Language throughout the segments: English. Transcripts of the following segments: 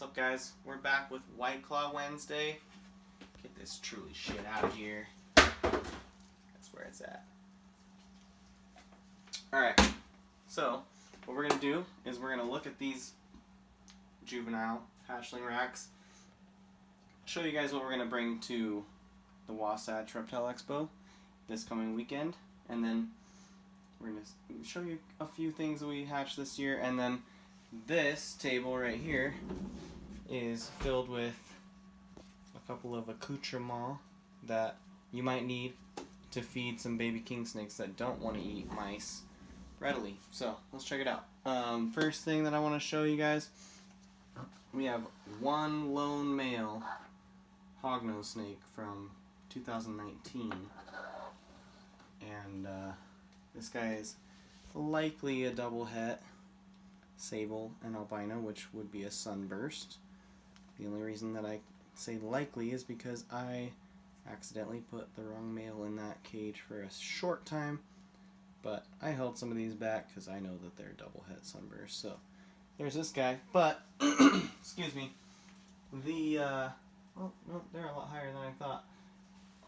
up, guys? We're back with White Claw Wednesday. Get this truly shit out of here. That's where it's at. Alright, so what we're going to do is we're going to look at these juvenile hatchling racks, show you guys what we're going to bring to the Wasatch Reptile Expo this coming weekend, and then we're going to show you a few things that we hatched this year, and then this table right here is filled with a couple of accoutrements that you might need to feed some baby king snakes that don't want to eat mice readily. So let's check it out. First thing that I want to show you guys, we have one lone male hognose snake from 2019, and this guy is likely a double het sable and albino, which would be a sunburst. The only reason that I say likely is because I accidentally put the wrong male in that cage for a short time, but I held some of these back because I know that they're double het sunburst. So there's this guy, but excuse me, the well, no, they're a lot higher than I thought.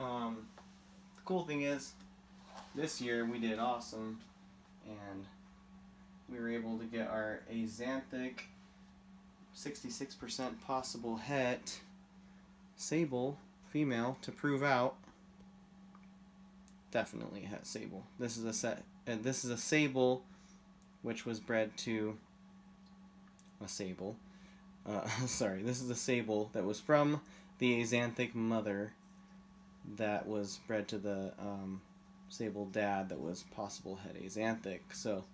The cool thing is, this year we did awesome, and we were able to get our axanthic 66% possible het sable female to prove out. Definitely a het sable. This is a set. This is a sable, which was bred to a sable. Sorry, this is a sable that was from the axanthic mother that was bred to the sable dad that was possible het axanthic. So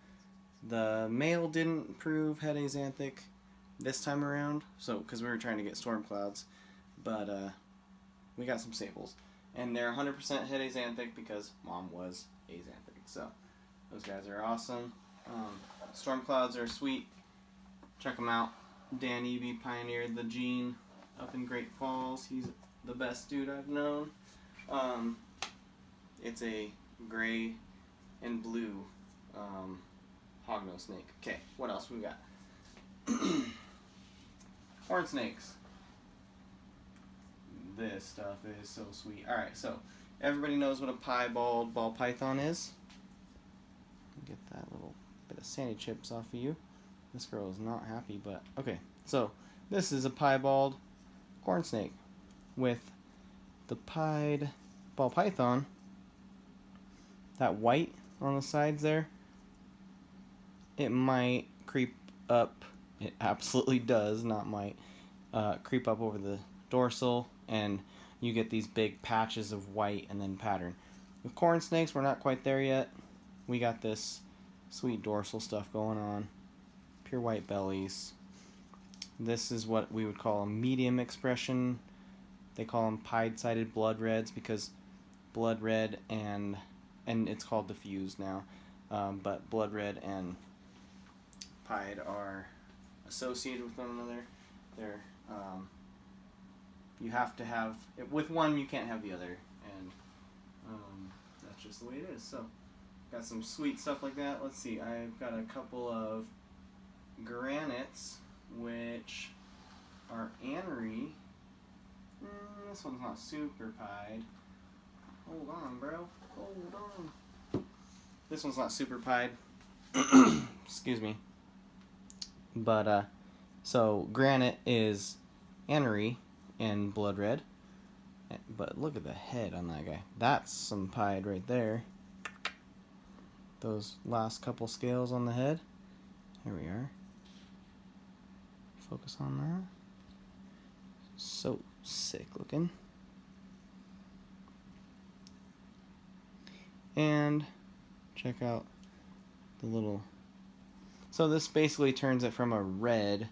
the male didn't prove het axanthic this time around, so because we were trying to get storm clouds, but we got some sables, and they're 100% het axanthic because mom was axanthic. So those guys are awesome. Storm clouds are sweet. Check them out. Dan Eby pioneered the gene up in Great Falls. He's the best dude I've known. It's a gray and blue hognose snake. Okay, what else we got? Horn snakes. This stuff is so sweet. Alright, so everybody knows what a piebald ball python is. Get that little bit of sandy chips off of you. This girl is not happy, but okay. So this is a piebald corn snake with the pied ball python. That white on the sides there, it might creep up. It absolutely does, not might, creep up over the dorsal, and you get these big patches of white and then pattern. With corn snakes, we're not quite there yet. We got this sweet dorsal stuff going on. Pure white bellies. This is what we would call a medium expression. They call them pied-sided blood reds because blood red and it's called diffused now, but blood red and pied are associated with one another. They're you have to have with one, you can't have the other, and that's just the way it is. So got some sweet stuff like that. Let's see, I've got a couple of granites which are anery. This one's not super pied. Hold on, bro. Hold on. This one's not super pied. Excuse me. But, so granite is anery and blood red. But look at the head on that guy. That's some pied right there. Those last couple scales on the head. Here we are. Focus on that. So sick looking. And check out the little. So this basically turns it from a red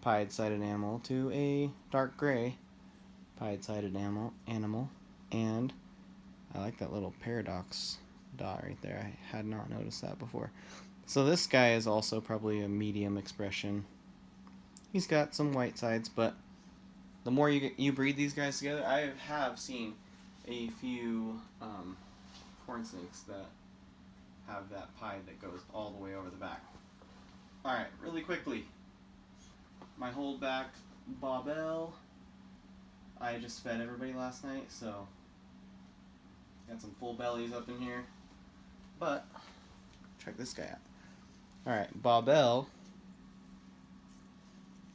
pied-sided animal to a dark gray pied-sided animal. And I like that little paradox dot right there. I had not noticed that before. So this guy is also probably a medium expression. He's got some white sides, but the more you breed these guys together, I have seen a few corn snakes that have that pied that goes all the way over the back. Alright, really quickly. My holdback barbel. I just fed everybody last night, so got some full bellies up in here. But check this guy out. Alright, barbel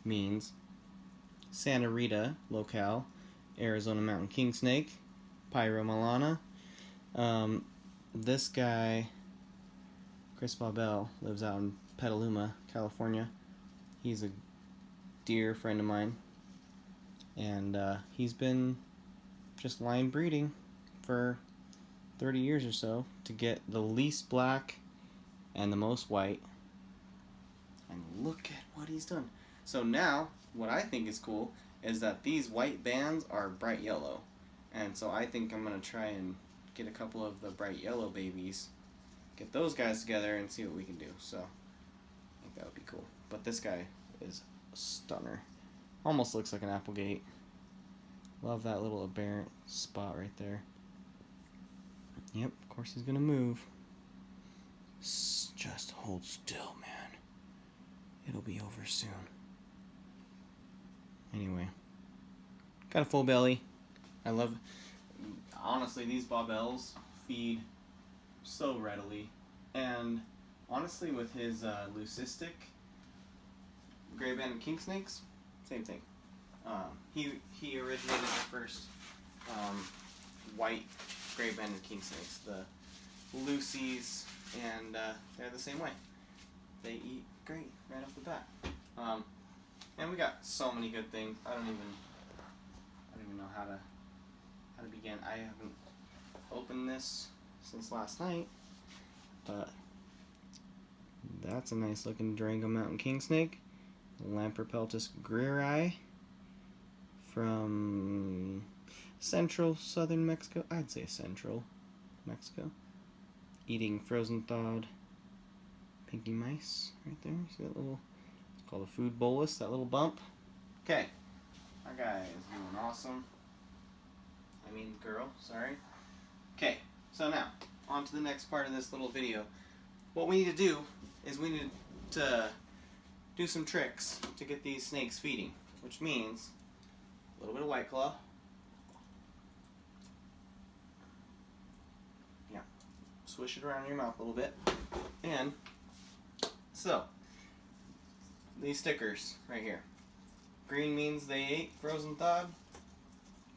means Santa Rita locale, Arizona mountain king snake, Pyromilana. This guy, Chris Barbel, lives out in Petaluma, California. He's a dear friend of mine, and he's been just line breeding for 30 years or so to get the least black and the most white. And look at what he's done. So now, what I think is cool is that these white bands are bright yellow. And so I think I'm going to try and get a couple of the bright yellow babies, get those guys together and see what we can do. So I think that would be cool. But this guy is a stunner. Almost looks like an Applegate. Love that little aberrant spot right there. Yep, of course he's going to move. Just hold still, man. It'll be over soon. Anyway, got a full belly. I love, honestly, these barbels feed so readily. And honestly, with his leucistic gray banded king snakes, same thing. He originated the first white gray banded king snakes, the Lucy's, and they're the same way. They eat great right off the bat. And we got so many good things. I don't even know how to begin. I haven't opened this since last night, but that's a nice looking Durango Mountain King Snake, Lamprepeltis greeri from central southern Mexico. I'd say central Mexico. Eating frozen thawed pinky mice right there. See that little, it's called a food bolus, that little bump. Okay, our guy is doing awesome. I mean girl, sorry. Okay, so now, on to the next part of this little video. What we need to do is we need to do some tricks to get these snakes feeding, which means a little bit of White Claw. Yeah, swish it around in your mouth a little bit. And so, these stickers right here. Green means they ate frozen thawed.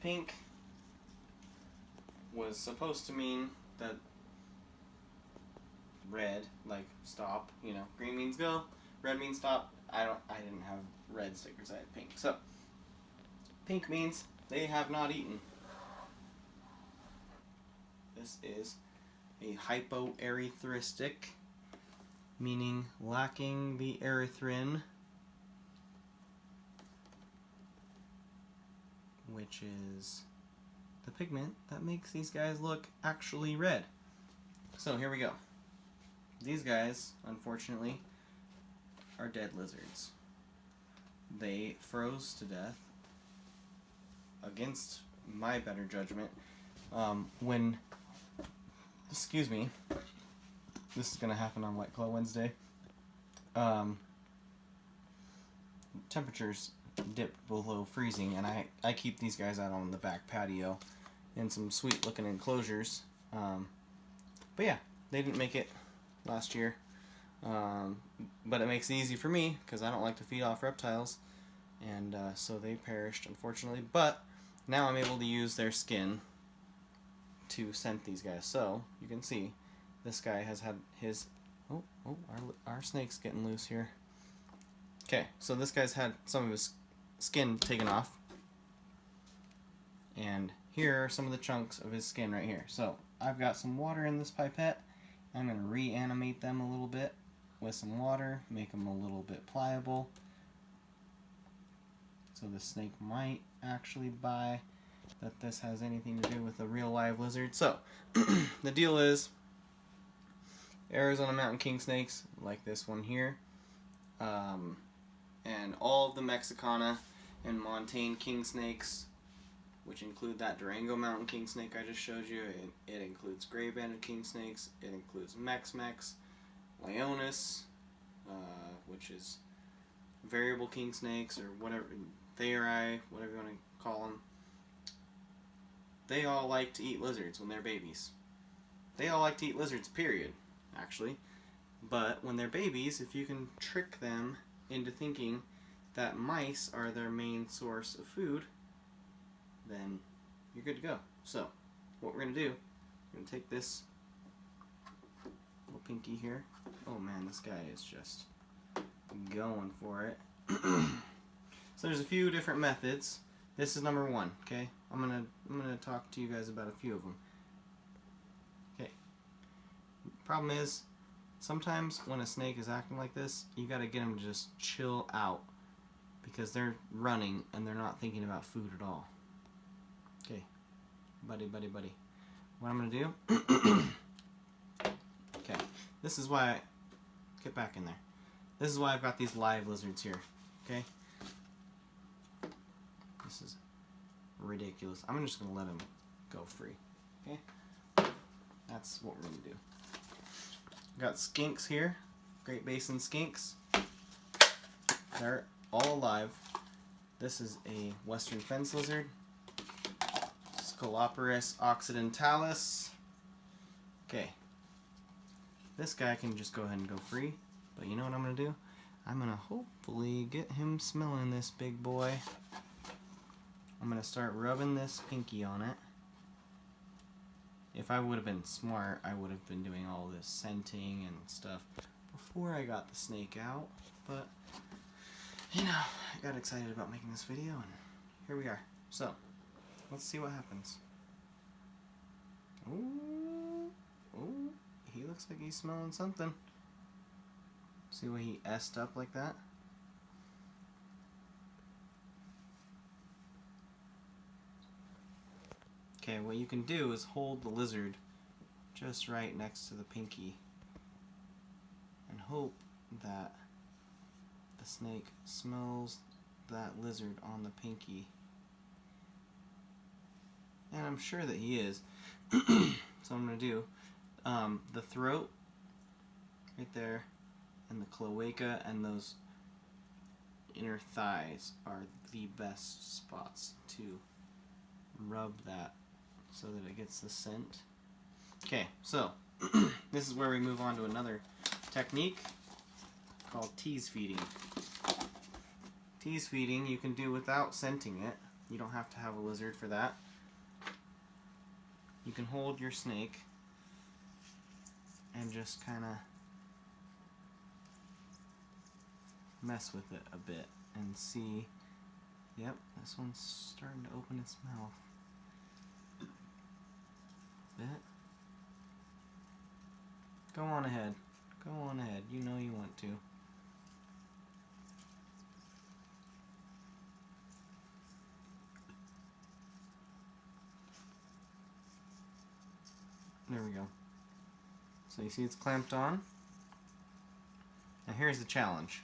Pink was supposed to mean that red, like stop, you know. Green means go, red means stop. I didn't have red stickers, I had pink. So, pink means they have not eaten. This is a hypoerythristic, meaning lacking the erythrin, which is the pigment that makes these guys look actually red. So here we go. These guys, unfortunately, are dead lizards. They froze to death against my better judgment when, excuse me, this is going to happen on White Claw Wednesday, temperatures dipped below freezing, and I keep these guys out on the back patio in some sweet looking enclosures. But yeah, they didn't make it last year. But it makes it easy for me because I don't like to feed off reptiles, and so they perished, unfortunately. But now I'm able to use their skin to scent these guys. So you can see this guy has had his our snake's getting loose here. Okay, so this guy's had some of his skin taken off, and here are some of the chunks of his skin right here. So I've got some water in this pipette. I'm going to reanimate them a little bit with some water, make them a little bit pliable, so the snake might actually buy that this has anything to do with a real live lizard. So the deal is Arizona mountain king snakes like this one here, and all of the Mexicana and Montane king snakes, which include that Durango mountain king snake I just showed you. It includes gray banded king snakes. It includes Mex-Mex, Leonis, which is variable king snakes or whatever, Theri, whatever you want to call them, they all like to eat lizards when they're babies. They all like to eat lizards, period, actually. But when they're babies, if you can trick them into thinking that mice are their main source of food, then you're good to go. So, what we're going to do, we're going to take this little Pinky here. Oh man, this guy is just going for it. So there's a few different methods. This is number one, okay? I'm gonna talk to you guys about a few of them. Okay. Problem is, sometimes when a snake is acting like this, you gotta get them to just chill out because they're running and they're not thinking about food at all. Okay, buddy. What I'm gonna do? Okay, this is why. Get back in there. This is why I've got these live lizards here. Okay. This is ridiculous. I'm just gonna let him go free. Okay. That's what we're gonna do. Got skinks here. Great Basin skinks. They're all alive. This is a western fence lizard. Scoloporus occidentalis. Okay. This guy can just go ahead and go free. But you know what I'm going to do? I'm going to hopefully get him smelling this big boy. I'm going to start rubbing this Pinky on it. If I would have been smart, I would have been doing all this scenting and stuff before I got the snake out. But, you know, I got excited about making this video, and here we are. So, let's see what happens. Ooh, ooh, he looks like he's smelling something. See why he essed up like that? Okay, what you can do is hold the lizard just right next to the Pinky and hope that the snake smells that lizard on the Pinky. And I'm sure that he is. So I'm going to do the throat right there, and the cloaca and those inner thighs are the best spots to rub that so that it gets the scent. Okay, so this is where we move on to another technique called tease feeding. Tease feeding you can do without scenting it. You don't have to have a lizard for that. You can hold your snake and just kind of mess with it a bit and see. Yep, this one's starting to open its mouth a bit. Go on ahead. Go on ahead. You know you want to. There we go. So you see it's clamped on. Now here's the challenge.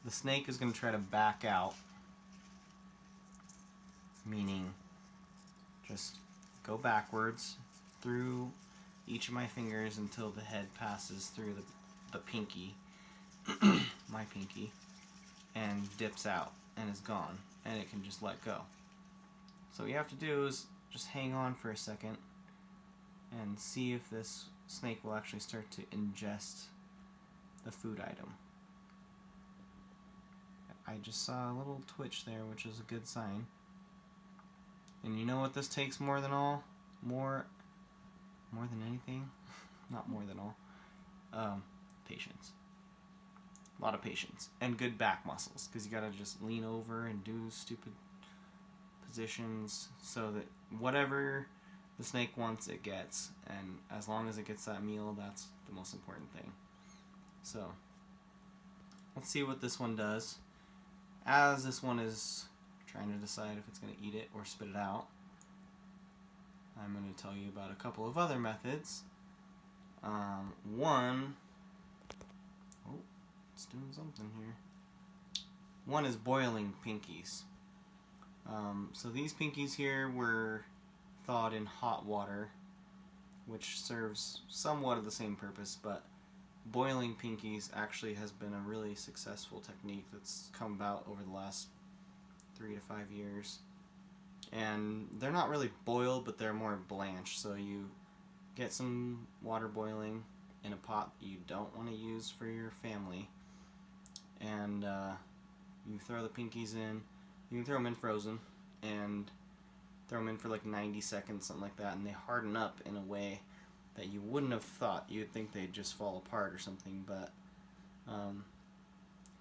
The snake is going to try to back out, meaning just go backwards through each of my fingers until the head passes through the Pinky, my Pinky, and dips out and is gone, and it can just let go. So what you have to do is just hang on for a second and see if this snake will actually start to ingest the food item. I just saw a little twitch there, which is a good sign. And you know what this takes more than all? More than anything? Not more than all. Patience. A lot of patience. And good back muscles, because you gotta just lean over and do stupid positions so that whatever the snake wants, it gets. And as long as it gets that meal, that's the most important thing. So, let's see what this one does. As this one is trying to decide if it's going to eat it or spit it out, I'm going to tell you about a couple of other methods. One, oh, it's doing something here. One is boiling Pinkies. So these Pinkies here were thawed in hot water, which serves somewhat of the same purpose, but boiling Pinkies actually has been a really successful technique that's come about over the last 3 to 5 years. And they're not really boiled, but they're more blanched. So you get some water boiling in a pot that you don't want to use for your family, and you throw the Pinkies in. You can throw them in frozen and throw them in for like 90 seconds, something like that, and they harden up in a way that you wouldn't have thought. You'd think they'd just fall apart or something, but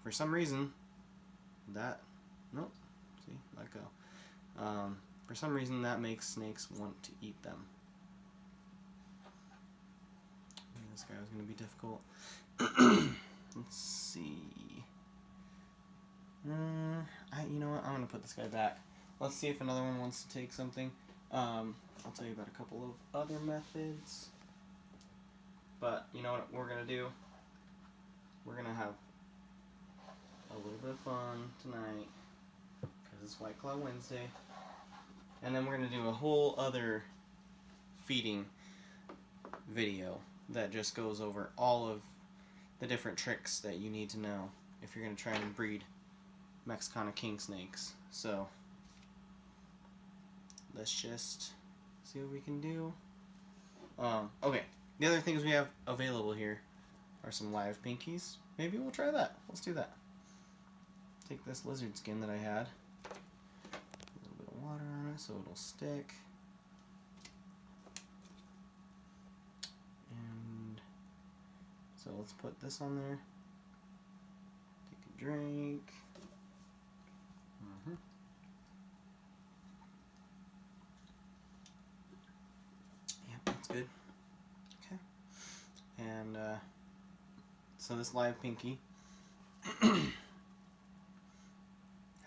for some reason let go. For some reason that makes snakes want to eat them. This guy was going to be difficult. Let's see. You know what? I'm going to put this guy back. Let's see if another one wants to take something. I'll tell you about a couple of other methods. But you know what we're going to do? We're going to have a little bit of fun tonight because it's White Claw Wednesday. And then we're going to do a whole other feeding video that just goes over all of the different tricks that you need to know if you're going to try and breed Mexicana king snakes. So let's just see what we can do. Okay, the other things we have available here are some live Pinkies. Maybe we'll try that. Let's do that. Take this lizard skin that I had, a little bit of water on it so it'll stick. So let's put this on there. Take a drink. Yeah, that's good. Okay. And so this live Pinky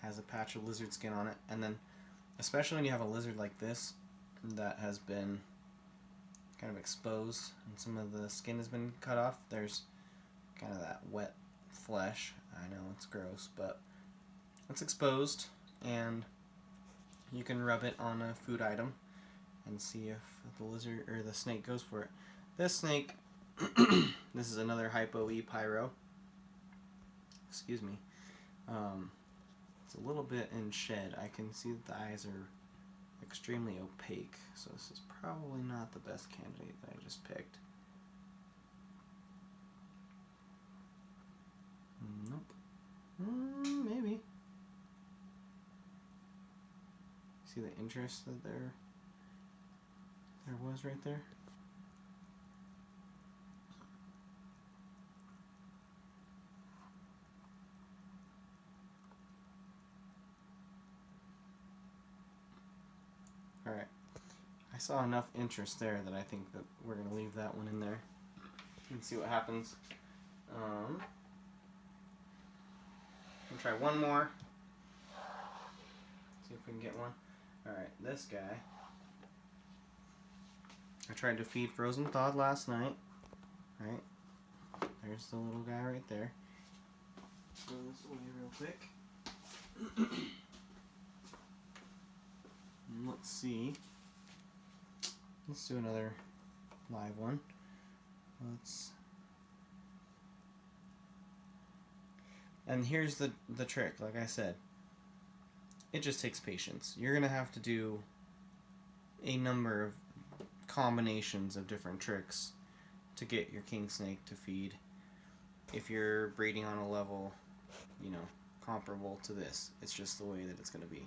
has a patch of lizard skin on it, and then especially when you have a lizard like this that has been kind of exposed and some of the skin has been cut off, there's kind of that wet flesh. I know it's gross, but it's exposed, and you can rub it on a food item and see if the lizard or the snake goes for it. This snake, this is another Hypo-E Pyro. Excuse me. It's a little bit in shed. I can see that the eyes are extremely opaque, so this is probably not the best candidate that I just picked. Nope. Maybe. See the interest that there was right there? Alright. I saw enough interest there that I think that we're going to leave that one in there and see what happens. We'll try one more. See if we can get one. Alright, this guy. I tried to feed frozen thawed last night. Right? There's the little guy right there. Throw this away real quick. Let's see. Let's do another live one. And here's the trick, like I said. It just takes patience. You're gonna have to do a number of combinations of different tricks to get your king snake to feed if you're breeding on a level, you know, comparable to this. It's just the way that it's gonna be.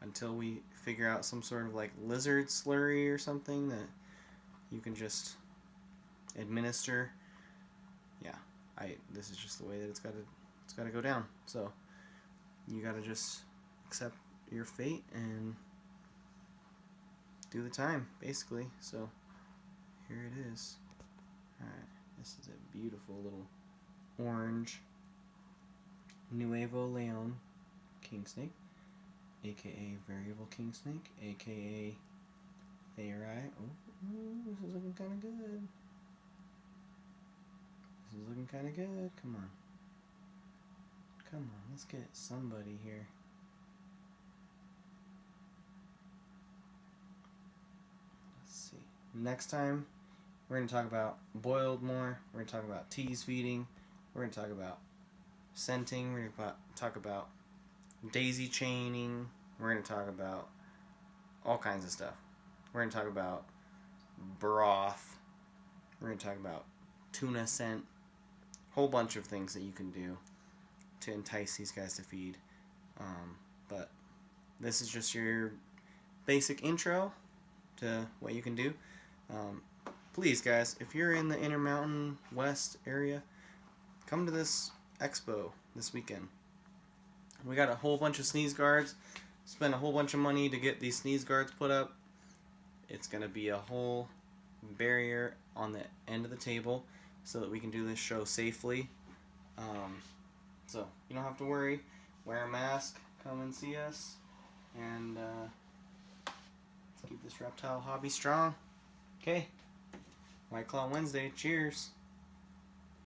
Until we figure out some sort of like lizard slurry or something that you can just administer. Yeah, this is just the way that it's gotta go down. So you gotta just accept your fate and do the time, basically. So here it is. Alright, this is a beautiful little orange Nuevo Leon king snake, aka variable king snake, aka Theori. Oh, this is looking kind of good. This is looking kind of good. Come on. Come on, let's get somebody here. Let's see. Next time, we're going to talk about boiled more. We're going to talk about tease feeding. We're going to talk about scenting. We're going to talk about daisy chaining. We're going to talk about all kinds of stuff. We're going to talk about broth. We're going to talk about tuna scent. Whole bunch of things that you can do to entice these guys to feed. But this is just your basic intro to what you can do. Please, guys, if you're in the Intermountain West area, come to this expo this weekend. We got a whole bunch of sneeze guards. Spent a whole bunch of money to get these sneeze guards put up. It's going to be a whole barrier on the end of the table so that we can do this show safely. So you don't have to worry. Wear a mask. Come and see us. And let's keep this reptile hobby strong. Okay. White Claw Wednesday. Cheers.